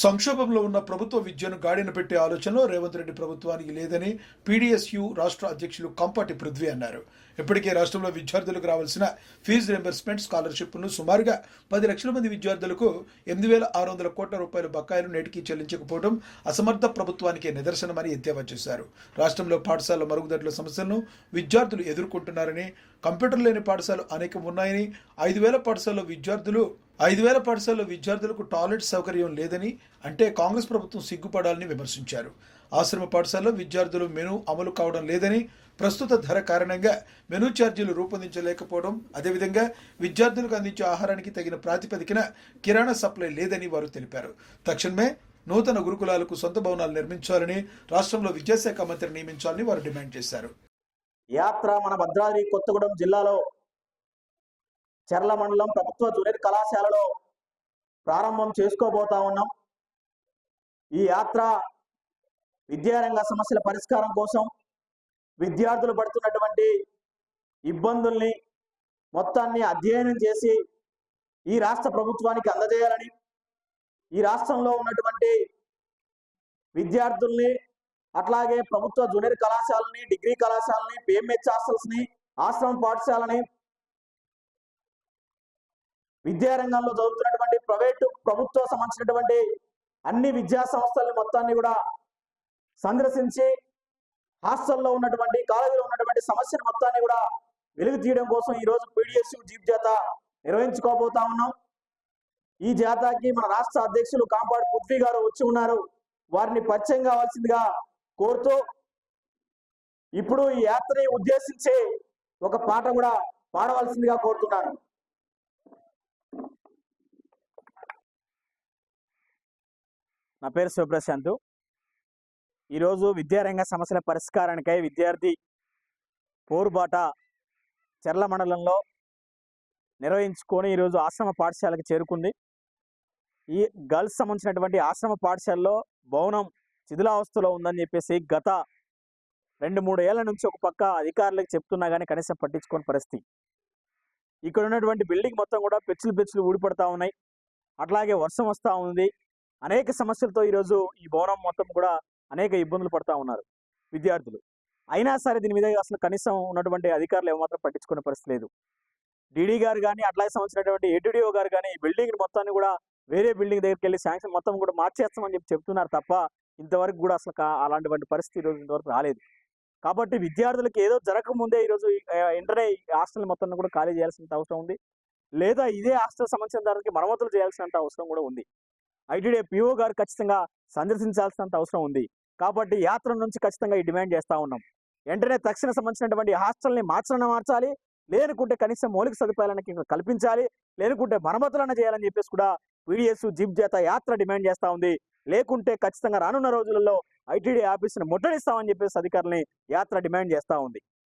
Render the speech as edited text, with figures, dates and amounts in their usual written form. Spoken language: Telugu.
సంక్షోభంలో ఉన్న ప్రభుత్వ విద్యను గాడిన పెట్టే ఆలోచనలో రేవంత్ రెడ్డి ప్రభుత్వానికి లేదని పీడీఎస్యూ రాష్ట్ర అధ్యక్షులు కంపాటి పృథ్వీ అన్నారు. ఇప్పటికే రాష్ట్రంలో విద్యార్థులకు రావాల్సిన ఫీజు రింబర్స్మెంట్ స్కాలర్షిప్ను సుమారుగా 10 లక్షల మంది విద్యార్థులకు 8,600 కోట్ల రూపాయల బకాయిలు నేటికి చెల్లించకపోవడం అసమర్థ ప్రభుత్వానికి నిదర్శనమని ఎద్దేవా చేశారు. రాష్ట్రంలో పాఠశాల మరుగుదొడ్ల సమస్యలను విద్యార్థులు ఎదుర్కొంటున్నారని, కంప్యూటర్ లేని పాఠశాలలు అనేకం ఉన్నాయని, 5,000 పాఠశాలలో విద్యార్థులకు టాయిలెట్ సౌకర్యం లేదని అంటే కాంగ్రెస్ ప్రభుత్వం సిగ్గుపడాలని విమర్శించారు. ఆశ్రమ పాఠశాలలో విద్యార్థులు మెనూ అమలు కావడం లేదని, ప్రస్తుత ధర కారణంగా మెనూ ఛార్జీలు రూపొందించలేకపోవడం, అదేవిధంగా విద్యార్థులకు అందించే ఆహారానికి తగిన ప్రాతిపదికన కిరాణా సప్లై లేదని వారు తెలిపారు. తక్షణమే నూతన గురుకులాలకు సొంత భవనాలు నిర్మించాలని, రాష్ట్రంలో విద్యాశాఖ మంత్రి నియమించాలని వారు డిమాండ్ చేశారు. యాత్ర మన భద్రాద్రి కొత్తగూడెం జిల్లాలో చర్ల మండలం ప్రభుత్వ జూనియర్ కళాశాలలో ప్రారంభం చేసుకోబోతా ఉన్నాం. ఈ యాత్ర విద్యారంగ సమస్యల పరిష్కారం కోసం, విద్యార్థులు పడుతున్నటువంటి ఇబ్బందుల్ని మొత్తాన్ని అధ్యయనం చేసి ఈ రాష్ట్ర ప్రభుత్వానికి అందజేయాలని, ఈ రాష్ట్రంలో ఉన్నటువంటి విద్యార్థుల్ని, అట్లాగే ప్రభుత్వ జూనియర్ కళాశాలని, డిగ్రీ కళాశాలని, పిఎంహెచ్ హాస్టల్స్ని, ఆశ్రమ పాఠశాలని, విద్యారంగంలో చదువుతున్నటువంటి ప్రైవేటు ప్రభుత్వ సంబంధించినటువంటి అన్ని విద్యా సంస్థలని మొత్తాన్ని కూడా సందర్శించి హాస్టల్లో ఉన్నటువంటి, కాలేజీలో ఉన్నటువంటి సమస్యను మొత్తాన్ని కూడా వెలుగు తీయడం కోసం ఈరోజు పీడీఎస్యూ జీప్ జాత నిర్వహించుకోబోతా ఉన్నాం. ఈ జాతాకి మన రాష్ట్ర అధ్యక్షులు కంపాటి పృథ్వీ గారు వచ్చి ఉన్నారు. వారిని పరిచయం కావాల్సిందిగా కోరుతూ ఇప్పుడు ఈ యాత్రని ఉద్దేశించి ఒక పాట కూడా పాడవలసిందిగా కోరుతున్నాను. నా పేరు శివప్రశాంత్. ఈరోజు విద్యారంగ సమస్యల పరిష్కారానికై విద్యార్థి పోరుబాట చర్ల మండలంలో నిర్వహించుకొని ఈరోజు ఆశ్రమ పాఠశాలకు చేరుకుంది. ఈ గర్ల్స్ సంబంధించినటువంటి ఆశ్రమ పాఠశాలలో భవనం శిథిలావస్థలో ఉందని చెప్పేసి గత 2-3 ఏళ్ల నుంచి ఒక పక్క అధికారులకు చెప్తున్నా కానీ కనీసం పట్టించుకోని పరిస్థితి. ఇక్కడ ఉన్నటువంటి బిల్డింగ్ మొత్తం కూడా పెచ్చులు ఊడిపడతా ఉన్నాయి. అట్లాగే వర్షం వస్తూ ఉంది. అనేక సమస్యలతో ఈరోజు ఈ భవనం మొత్తం కూడా అనేక ఇబ్బందులు పడుతూ ఉన్నారు విద్యార్థులు. అయినా సరే దీని మీద అసలు కనీసం ఉన్నటువంటి అధికారులు ఏమాత్రం పట్టించుకునే పరిస్థితి లేదు. డీడీ గారు కానీ, అట్లాగే సంబంధించినటువంటి ఏటీడీఓ గారు కానీ ఈ బిల్డింగ్ మొత్తాన్ని కూడా వేరే బిల్డింగ్ దగ్గరికి వెళ్ళి శాంక్షన్ మొత్తం కూడా మార్చేస్తామని చెప్తున్నారు తప్ప ఇంతవరకు కూడా అసలు అలాంటి పరిస్థితి ఈరోజు ఇంతవరకు రాలేదు. కాబట్టి విద్యార్థులకు ఏదో జరగకముందే ఈరోజు వెంటనే హాస్టల్ మొత్తాన్ని కూడా ఖాళీ చేయాల్సిన అవసరం ఉంది, లేదా ఇదే హాస్టల్ సంబంధించిన దానికి మరమ్మతులు చేయాల్సినంత అవసరం కూడా ఉంది. ఐటీడీ పిఓ గారు ఖచ్చితంగా సందర్శించాల్సినంత అవసరం ఉంది. కాబట్టి యాత్ర నుంచి ఖచ్చితంగా ఈ డిమాండ్ చేస్తూ ఉన్నాం. వెంటనే తక్షణ సంబంధించినటువంటి హాస్టల్ని మార్చాలి, లేనుకుంటే కనీసం మౌలిక సదుపాయాలను కల్పించాలి, లేనుకుంటే మరమ్మతులను చేయాలని చెప్పేసి కూడా పీడీఎస్యూ జీప్ జాత యాత్ర డిమాండ్ చేస్తూ ఉంది. లేకుంటే ఖచ్చితంగా రానున్న రోజులలో ఐటీడీ ఆఫీసును ముట్టడిస్తామని చెప్పేసి అధికారులని యాత్ర డిమాండ్ చేస్తూ ఉంది.